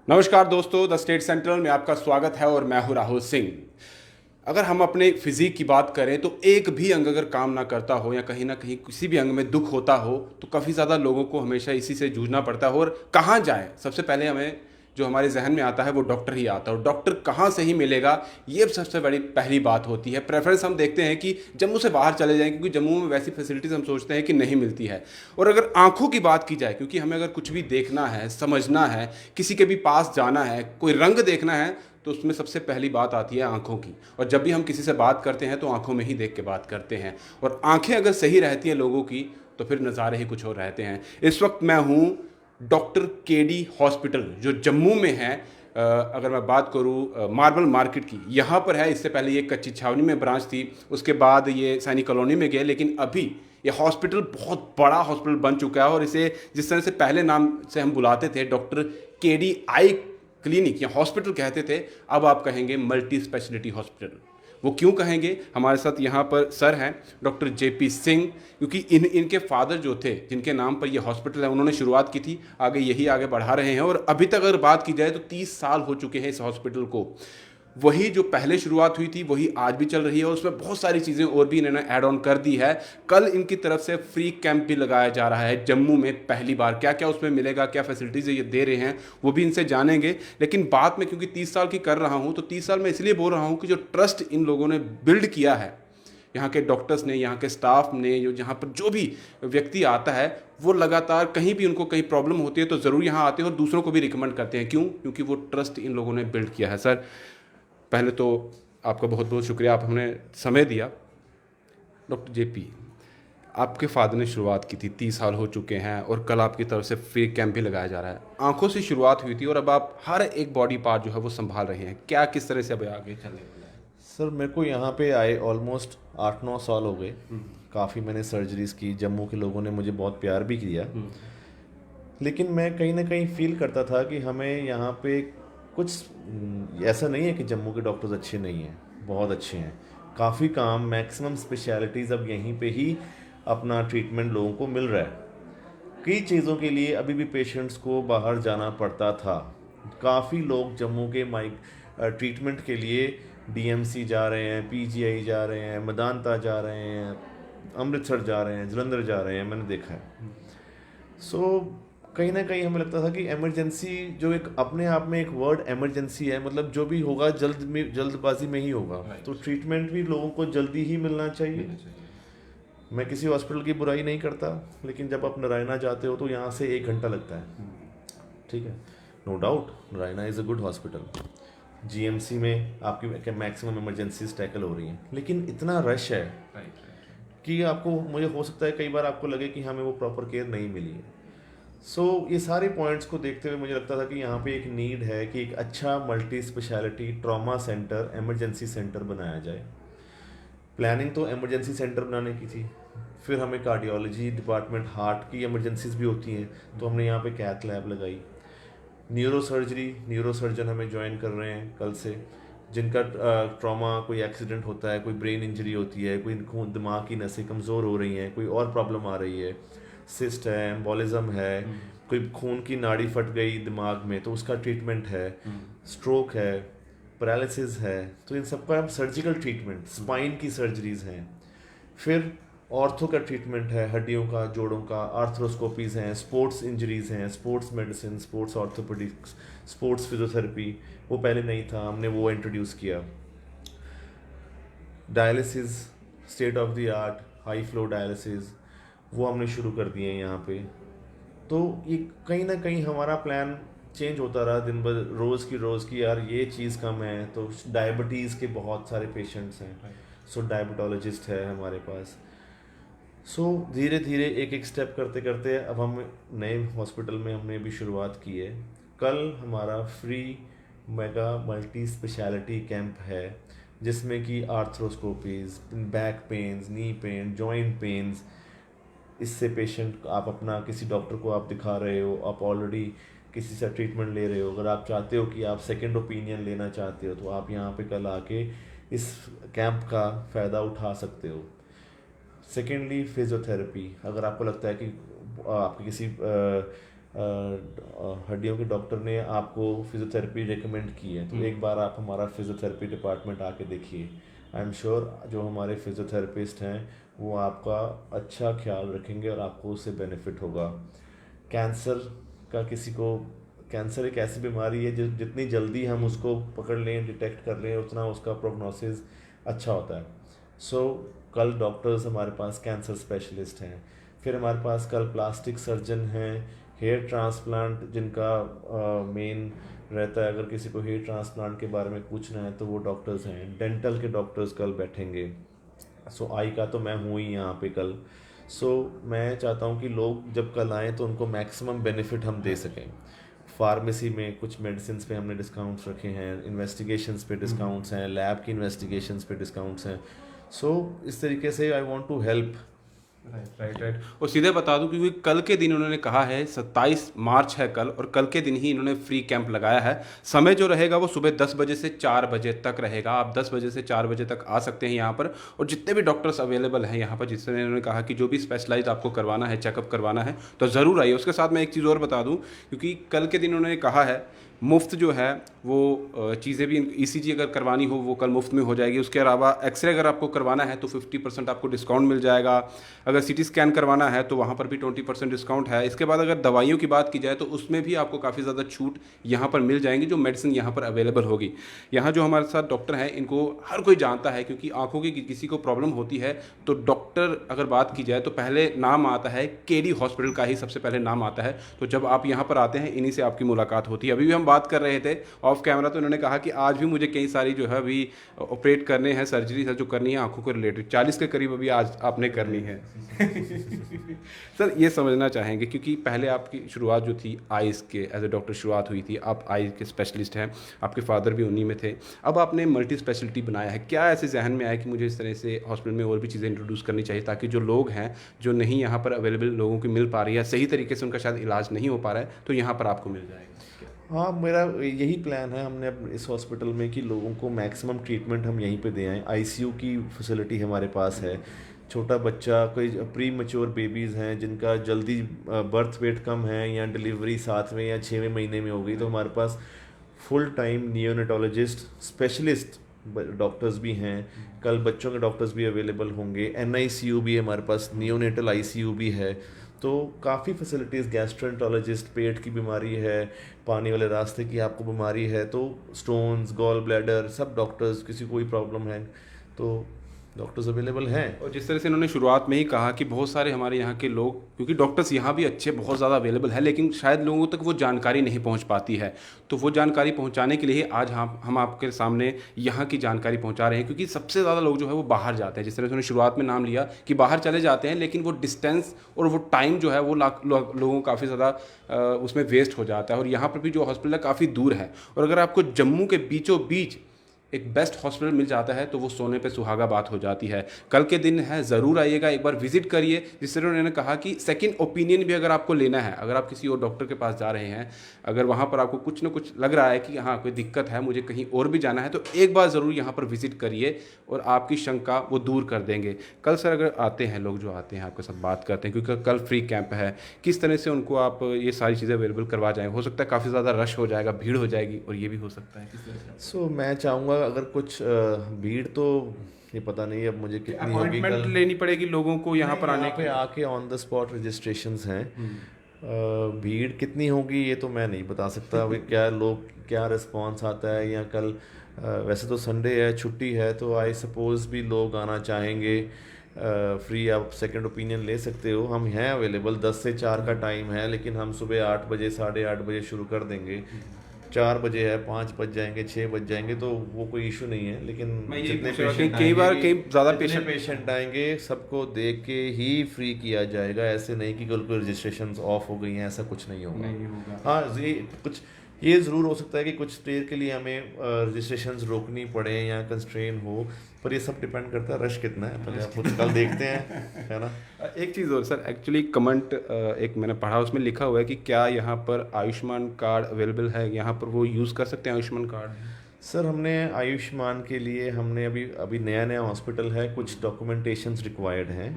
नमस्कार दोस्तों, the state central में आपका स्वागत है और मैं हूं राहुल सिंह। अगर हम अपने फिजिक की बात करें तो एक भी अंग अगर काम ना करता हो या कहीं ना कहीं किसी भी अंग में दुख होता हो तो काफ़ी ज़्यादा लोगों को हमेशा इसी से जूझना पड़ता है। और कहाँ जाए, सबसे पहले हमें जो हमारे जहन में आता है वो डॉक्टर ही आता है। और डॉक्टर कहाँ से ही मिलेगा, ये सबसे बड़ी पहली बात होती है। प्रेफरेंस हम देखते हैं कि जम्मू से बाहर चले जाएं, क्योंकि जम्मू में वैसी फैसिलिटीज़ हम सोचते हैं कि नहीं मिलती है। और अगर आंखों की बात की जाए, क्योंकि हमें अगर कुछ भी देखना है, समझना है, किसी के भी पास जाना है, कोई रंग देखना है, तो उसमें सबसे पहली बात आती है आंखों की। और जब भी हम किसी से बात करते हैं तो आंखों में ही देख के बात करते हैं। और आंखें अगर सही रहती हैं लोगों की तो फिर नज़ारे ही कुछ और रहते हैं। इस वक्त मैं हूँ डॉक्टर केडी हॉस्पिटल जो जम्मू में है। अगर मैं बात करूँ मार्बल मार्केट की, यहाँ पर है। इससे पहले ये कच्ची छावनी में ब्रांच थी, उसके बाद ये सैनिक कॉलोनी में गए, लेकिन अभी ये हॉस्पिटल बहुत बड़ा हॉस्पिटल बन चुका है। और इसे जिस तरह से पहले नाम से हम बुलाते थे, डॉक्टर केडी आई क्लिनिक या हॉस्पिटल कहते थे, अब आप कहेंगे मल्टी स्पेशलिटी हॉस्पिटल। वो क्यों कहेंगे? हमारे साथ यहाँ पर सर हैं डॉक्टर जेपी सिंह, क्योंकि इनके फादर जो थे, जिनके नाम पर ये हॉस्पिटल है, उन्होंने शुरुआत की थी, आगे बढ़ा रहे हैं। और अभी तक अगर बात की जाए तो 30 साल हो चुके हैं इस हॉस्पिटल को। वही जो पहले शुरुआत हुई थी वही आज भी चल रही है, और उसमें बहुत सारी चीज़ें और भी इन्होंने ऐड ऑन कर दी है। कल इनकी तरफ से फ्री कैंप भी लगाया जा रहा है जम्मू में पहली बार। क्या क्या उसमें मिलेगा, क्या फैसिलिटीज़ ये दे रहे हैं, वो भी इनसे जानेंगे। लेकिन बात में क्योंकि 30 साल की कर रहा हूँ तो 30 साल में इसलिए बोल रहा हूँ कि जो ट्रस्ट इन लोगों ने बिल्ड किया है, यहाँ के डॉक्टर्स ने, यहाँ के स्टाफ ने, जो यहाँ पर जो भी व्यक्ति आता है, वो लगातार कहीं भी उनको कहीं प्रॉब्लम होती है तो ज़रूर यहाँ आते हैं और दूसरों को भी रिकमेंड करते हैं। क्यों? क्योंकि वो ट्रस्ट इन लोगों ने बिल्ड किया है। सर, पहले तो आपका बहुत बहुत शुक्रिया, आप हमें समय दिया। डॉक्टर जेपी, आपके फादर ने शुरुआत की थी, 30 साल हो चुके हैं, और कल आपकी तरफ से फ्री कैंप भी लगाया जा रहा है। आंखों से शुरुआत हुई थी और अब आप हर एक बॉडी पार्ट जो है वो संभाल रहे हैं। क्या, किस तरह से अब आगे चलने वाला है? सर मेरे को यहाँ पे आए ऑलमोस्ट 8-9 साल हो गए। काफ़ी मैंने सर्जरीज की, जम्मू के लोगों ने मुझे बहुत प्यार भी किया। लेकिन मैं कहीं ना कहीं फील करता था कि हमें यहाँ पे कुछ ऐसा नहीं है कि जम्मू के डॉक्टर्स अच्छे नहीं हैं, बहुत अच्छे हैं। काफ़ी काम, मैक्सिमम स्पेशलिटीज़ अब यहीं पे ही अपना ट्रीटमेंट लोगों को मिल रहा है। कई चीज़ों के लिए अभी भी पेशेंट्स को बाहर जाना पड़ता था। काफ़ी लोग जम्मू के माइक ट्रीटमेंट के लिए डीएमसी जा रहे हैं, पीजीआई जा रहे हैं, मेदांता जा रहे हैं, अमृतसर जा रहे हैं, जलंधर जा रहे हैं, मैंने देखा है। सो कहीं ना कहीं हमें लगता था कि इमरजेंसी जो एक अपने आप में एक वर्ड इमरजेंसी है, मतलब जो भी होगा जल्दबाजी में ही होगा। राइट। तो ट्रीटमेंट भी लोगों को जल्दी ही मिलना चाहिए। मिलना चाहिए। मैं किसी हॉस्पिटल की बुराई नहीं करता, लेकिन जब आप नारायणा जाते हो तो यहाँ से 1 घंटा लगता है। ठीक है, no doubt Narayana is a good hospital. GMC में आपकी मैक्सिमम इमरजेंसीज टैकल हो रही हैं, लेकिन इतना रश है राइट, राइट। कि आपको, मुझे हो सकता है कई बार आपको लगे कि हमें वो प्रॉपर केयर नहीं मिली है। सो ये सारे पॉइंट्स को देखते हुए मुझे लगता था कि यहाँ पे एक नीड है कि एक अच्छा multi speciality trauma centre, emergency centre बनाया जाए। प्लानिंग तो इमरजेंसी सेंटर बनाने की थी, फिर हमें कार्डियोलॉजी डिपार्टमेंट, हार्ट की इमरजेंसीज भी होती हैं, तो हमने यहाँ पे कैथ लैब लगाई। न्यूरो सर्जरी, न्यूरो सर्जन हमें ज्वाइन कर रहे हैं कल से, जिनका ट्रॉमा, कोई एक्सीडेंट होता है, कोई ब्रेन इंजरी होती है, कोई खून, दिमाग की नसें कमज़ोर हो रही हैं, कोई और प्रॉब्लम आ रही है, सिस्ट है, एम्बोलिज्म है, कोई खून की नाड़ी फट गई दिमाग में तो उसका ट्रीटमेंट है, स्ट्रोक है, पैरालिसिस है, तो इन सब का सर्जिकल ट्रीटमेंट, स्पाइन की सर्जरीज हैं। फिर ऑर्थो का ट्रीटमेंट है, हड्डियों का, जोड़ों का, आर्थ्रोस्कोपीज़ हैं, स्पोर्ट्स इंजरीज़ हैं, sports medicine, sports orthopaedics, sports physiotherapy, वो पहले नहीं था, हमने वो इंट्रोड्यूस किया। Dialysis, state of the art high flow dialysis, वो हमने शुरू कर दिए हैं यहाँ पे। तो ये कहीं ना कहीं हमारा प्लान चेंज होता रहा दिन भर, रोज़ की रोज़ की, यार ये चीज़ कम है तो डायबिटीज़ के बहुत सारे पेशेंट्स हैं, सो डायबिटोलॉजिस्ट है हमारे पास। सो धीरे धीरे एक एक स्टेप करते करते अब हम नए हॉस्पिटल में हमने अभी शुरुआत की है। कल हमारा free mega multi speciality camp है, जिसमें कि arthroscopies, back pains, knee pain, joint pains, इससे पेशेंट, आप अपना किसी डॉक्टर को आप दिखा रहे हो, आप ऑलरेडी किसी से ट्रीटमेंट ले रहे हो, अगर आप चाहते हो कि आप सेकंड ओपिनियन लेना चाहते हो तो आप यहाँ पे कल आके इस कैंप का फ़ायदा उठा सकते हो। सेकेंडली फिजियोथेरेपी, अगर आपको लगता है कि आपके किसी हड्डियों के डॉक्टर ने आपको फिजियोथेरेपी रिकमेंड की है, तो एक बार आप हमारा फिजियोथेरेपी डिपार्टमेंट आके देखिए। आई एम श्योर जो हमारे फिजियोथेरेपिस्ट हैं वो आपका अच्छा ख्याल रखेंगे और आपको उससे बेनिफिट होगा। कैंसर का किसी को, कैंसर एक ऐसी बीमारी है जो जितनी जल्दी हम उसको पकड़ लें, डिटेक्ट कर लें, उतना उसका प्रोग्नोसिस अच्छा होता है। सो कल डॉक्टर्स हमारे पास कैंसर स्पेशलिस्ट हैं, फिर हमारे पास कल प्लास्टिक सर्जन हैं, हेयर ट्रांसप्लांट जिनका मेन रहता है, अगर किसी को हेयर ट्रांसप्लांट के बारे में पूछना है तो वो डॉक्टर्स हैं। डेंटल के डॉक्टर्स कल बैठेंगे। सो आई का तो मैं हूँ ही यहाँ पे कल। सो मैं चाहता हूँ कि लोग जब कल आएँ तो उनको मैक्सिमम बेनिफिट हम दे सकें। फार्मेसी में कुछ मेडिसिन पे हमने डिस्काउंट्स रखे हैं, इन्वेस्टिगेशंस पे डिस्काउंट्स हैं, लैब की इन्वेस्टिगेशंस पे डिस्काउंट्स हैं। सो इस तरीके से I want to help. Right. और सीधे बता दूं क्योंकि कल के दिन उन्होंने कहा है 27 मार्च है कल, और कल के दिन ही इन्होंने फ्री कैंप लगाया है। समय जो रहेगा वो सुबह 10 बजे से 4 बजे तक रहेगा। आप 10 बजे से 4 बजे तक आ सकते हैं यहाँ पर, और जितने भी डॉक्टर्स अवेलेबल हैं यहाँ पर, जिसने इन्होंने कहा कि जो भी स्पेशलाइज आपको करवाना है, चेकअप करवाना है तो ज़रूर आइए। उसके साथ मैं एक चीज़ और बता दूँ, क्योंकि कल के दिन उन्होंने कहा है मुफ्त जो है वो चीज़ें भी, ईसीजी अगर करवानी हो वो कल मुफ्त में हो जाएगी। उसके अलावा एक्सरे अगर आपको करवाना है तो 50% आपको डिस्काउंट मिल जाएगा। अगर सीटी स्कैन करवाना है तो वहाँ पर भी 20% डिस्काउंट है। इसके बाद अगर दवाइयों की बात की जाए तो उसमें भी आपको काफ़ी ज़्यादा छूट यहाँ पर मिल जाएंगी, जो मेडिसिन यहाँ पर अवेलेबल होगी। यहाँ जो हमारे साथ डॉक्टर हैं इनको हर कोई जानता है, क्योंकि आँखों की किसी को प्रॉब्लम होती है तो डॉक्टर अगर बात की जाए तो पहले नाम आता है केडी हॉस्पिटल का ही, सबसे पहले नाम आता है। तो जब आप यहाँ पर आते हैं इन्हीं से आपकी मुलाकात होती है। अभी भी हम बात कर रहे थे ऑफ कैमरा, तो इन्होंने कहा कि आज भी मुझे कई सारी जो है अभी ऑपरेट करने हैं, सर्जरी है जो करनी है आंखों को रिलेटेड, 40 के करीब अभी आज आपने करनी है। सर ये समझना चाहेंगे, क्योंकि पहले आपकी शुरुआत जो थी आइज़ के एज ए डॉक्टर शुरुआत हुई थी, आप आइज़ के स्पेशलिस्ट हैं, आपके फादर भी उन्हीं में थे, अब आपने मल्टी स्पेशलिटी बनाया है। क्या ऐसे जहन में आया कि मुझे इस तरह से हॉस्पिटल में और भी चीज़ें इंट्रोड्यूस करनी चाहिए, ताकि जो लोग हैं जो नहीं यहाँ पर अवेलेबल लोगों को मिल पा रही है, सही तरीके से उनका शायद इलाज नहीं हो पा रहा है, तो यहाँ पर आपको मिल जाएगा? हाँ, मेरा यही प्लान है हमने इस हॉस्पिटल में कि लोगों को मैक्सिमम ट्रीटमेंट हम यहीं पे दे आएँ। आईसीयू की फैसिलिटी हमारे पास है। छोटा बच्चा, कोई प्री मैच्योर बेबीज़ हैं जिनका जल्दी बर्थ वेट कम है या डिलीवरी 7वें या 6वें महीने में हो गई, तो हमारे पास full time neonatologist specialist doctors भी हैं। कल बच्चों के डॉक्टर्स भी अवेलेबल होंगे। एनआईसीयू भी हमारे पास, नियोनेटल आईसीयू भी है। तो काफ़ी फैसिलिटीज़, गैस्ट्रोएंटरोलॉजिस्ट, पेट की बीमारी है, पानी वाले रास्ते की आपको बीमारी है तो स्टोन्स, गॉल ब्लैडर, सब डॉक्टर्स, किसी को कोई प्रॉब्लम है तो डॉक्टर्स अवेलेबल हैं। और जिस तरह से इन्होंने शुरुआत में ही कहा कि बहुत सारे हमारे यहाँ के लोग, क्योंकि डॉक्टर्स यहाँ भी अच्छे बहुत ज़्यादा अवेलेबल है, लेकिन शायद लोगों तक वो जानकारी नहीं पहुँच पाती है, तो वो जानकारी पहुँचाने के लिए आज हम आपके सामने यहाँ की जानकारी पहुँचा रहे हैं। क्योंकि सबसे ज़्यादा लोग जो है वो बाहर जाते हैं, जिस तरह से उन्होंने शुरुआत में नाम लिया कि बाहर चले जाते हैं, लेकिन वो डिस्टेंस और वो टाइम जो है वो लोगों को काफ़ी ज़्यादा उसमें वेस्ट हो जाता है। और यहाँ पर भी जो हॉस्पिटल है काफ़ी दूर है, और अगर आपको जम्मू के बीचों बीच एक बेस्ट हॉस्पिटल मिल जाता है तो वो सोने पे सुहागा बात हो जाती है। कल के दिन है, ज़रूर आइएगा, एक बार विजिट करिए। जिस तरह उन्होंने कहा कि सेकंड ओपिनियन भी अगर आपको लेना है, अगर आप किसी और डॉक्टर के पास जा रहे हैं, अगर वहाँ पर आपको कुछ ना कुछ लग रहा है कि हाँ कोई दिक्कत है, मुझे कहीं और भी जाना है, तो एक बार ज़रूर यहाँ पर विजिट करिए और आपकी शंका वो दूर कर देंगे। कल सर अगर आते हैं लोग, जो आते हैं आपके साथ बात करते हैं, क्योंकि कल फ्री कैंप है, किस तरह से उनको आप ये सारी चीज़ें अवेलेबल करवा जाएँ? हो सकता है काफ़ी ज़्यादा रश हो जाएगा, भीड़ हो जाएगी, और ये भी हो सकता है किस तरह से? सो मैं चाहूँगा अगर कुछ भीड़ तो ये पता नहीं अब मुझे कितनी होगी। अपॉइंटमेंट लेनी पड़ेगी लोगों को यहाँ पर आने पे आके ऑन द स्पॉट रजिस्ट्रेशंस हैं। भीड़ कितनी होगी ये तो मैं नहीं बता सकता। अभी क्या लोग, क्या रिस्पांस आता है, या कल वैसे तो संडे है, छुट्टी है, तो आई सपोज भी लोग आना चाहेंगे। फ्री आप सेकंड ओपिनियन ले सकते हो, हम हैं अवेलेबल। 10 से 4 का टाइम है, लेकिन हम सुबह 8 बजे, 8:30 बजे शुरू कर देंगे। 4 बजे है, 5 बज जाएंगे, 6 बज जाएंगे, तो वो कोई इशू नहीं है। लेकिन जितने पेशेंट कई बार कई ज़्यादा पेशेंट आएंगे सबको देख के ही फ्री किया जाएगा। ऐसे नहीं कि कोई रजिस्ट्रेशन ऑफ हो गई हैं, ऐसा कुछ नहीं होगा। हाँ, ये ज़रूर हो सकता है कि कुछ देर के लिए हमें रजिस्ट्रेशंस रोकनी पड़े या कंस्ट्रेन हो, पर ये सब डिपेंड करता है रश कितना है, पहले आप कल देखते हैं, है ना। एक चीज़ और सर, एक्चुअली कमेंट एक मैंने पढ़ा, उसमें लिखा हुआ है कि क्या यहाँ पर आयुष्मान कार्ड अवेलेबल है, यहाँ पर वो यूज़ कर सकते हैं आयुष्मान कार्ड? सर हमने आयुष्मान के लिए हमने अभी नया हॉस्पिटल है, कुछ डॉक्यूमेंटेशंस रिक्वायर्ड हैं।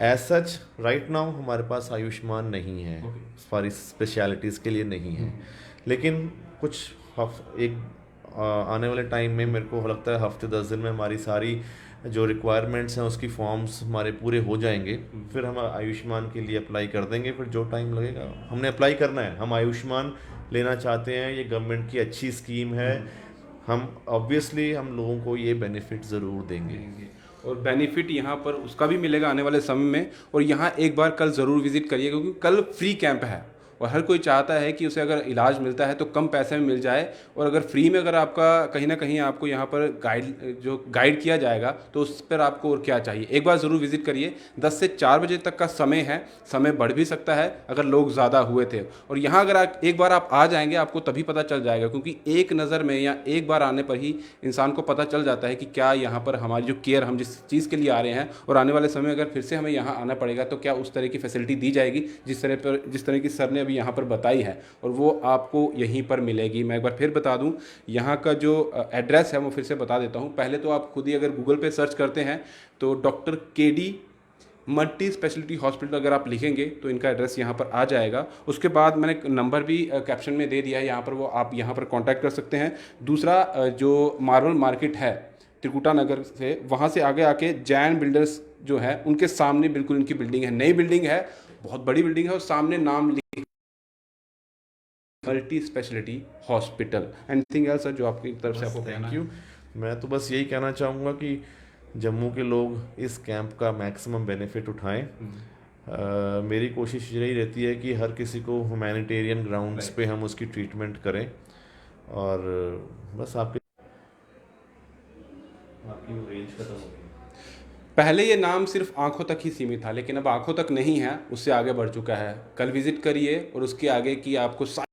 एज सच राइट नाउ हमारे पास आयुष्मान नहीं है, सारी स्पेशलिटीज़ के लिए नहीं है, लेकिन कुछ एक आने वाले टाइम में मेरे को लगता है हफ्ते 10 दिन में हमारी सारी जो रिक्वायरमेंट्स हैं उसकी फॉर्म्स हमारे पूरे हो जाएंगे, फिर हम आयुष्मान के लिए अप्लाई कर देंगे। फिर जो टाइम लगेगा हमने अप्लाई करना है, हम आयुष्मान लेना चाहते हैं, ये गवर्नमेंट की अच्छी स्कीम है, हम ऑब्वियसली हम लोगों को ये बेनिफिट ज़रूर देंगे। और बेनिफिट यहाँ पर उसका भी मिलेगा आने वाले समय में। और यहाँ एक बार कल ज़रूर विजिट करिए, क्योंकि कल फ्री कैंप है और हर कोई चाहता है कि उसे अगर इलाज मिलता है तो कम पैसे में मिल जाए, और अगर फ्री में अगर आपका कहीं ना कहीं आपको यहाँ पर गाइड किया जाएगा तो उस पर आपको और क्या चाहिए। एक बार ज़रूर विजिट करिए। 10 से 4 बजे तक का समय है, समय बढ़ भी सकता है अगर लोग ज़्यादा हुए थे। और यहाँ अगर एक बार आप आ जाएंगे आपको तभी पता चल जाएगा, क्योंकि एक नज़र में या एक बार आने पर ही इंसान को पता चल जाता है कि क्या यहाँ पर हमारी जो केयर हम जिस चीज़ के लिए आ रहे हैं, और आने वाले समय अगर फिर से हमें यहाँ आना पड़ेगा तो क्या उस तरह की फैसिलिटी दी जाएगी जिस तरह की सर ने अभी यहाँ पर बताई है, और वो आपको यहीं पर मिलेगी। मैं एक बार फिर बता दूं, यहाँ का जो एड्रेस है वो फिर से बता देता हूँ। पहले तो आप खुद ही अगर गूगल पे सर्च करते हैं तो doctor KD multi speciality hospital अगर आप लिखेंगे तो इनका एड्रेस यहाँ पर आ जाएगा। उसके बाद मैंने नंबर भी कैप्शन में दे दिया है, यहाँ पर वो आप यहाँ पर कांटेक्ट कर सकते हैं। दूसरा जो मार्बल मार्केट है त्रिकुटा नगर से, वहाँ से आगे आके जैन बिल्डर्स जो है उनके सामने बिल्कुल इनकी बिल्डिंग है, नई बिल्डिंग है, बहुत बड़ी बिल्डिंग है, और सामने नाम multi speciality hospital. Anything else जो आपकी तरफ से आपको कहना थैंक यू। मैं तो बस यही कहना चाहूँगा कि जम्मू के लोग इस कैंप का मैक्सिमम बेनिफिट उठाएं। मेरी कोशिश यही रहती है कि हर किसी को ह्यूमैनिटेरियन ग्राउंड्स पे हम उसकी ट्रीटमेंट करें, और बस आपकी रेंज खत्म हो गई। पहले ये नाम सिर्फ आंखों तक ही सीमित था, लेकिन अब आंखों तक नहीं है, उससे आगे बढ़ चुका है। कल विजिट करिए और उसके आगे की आपको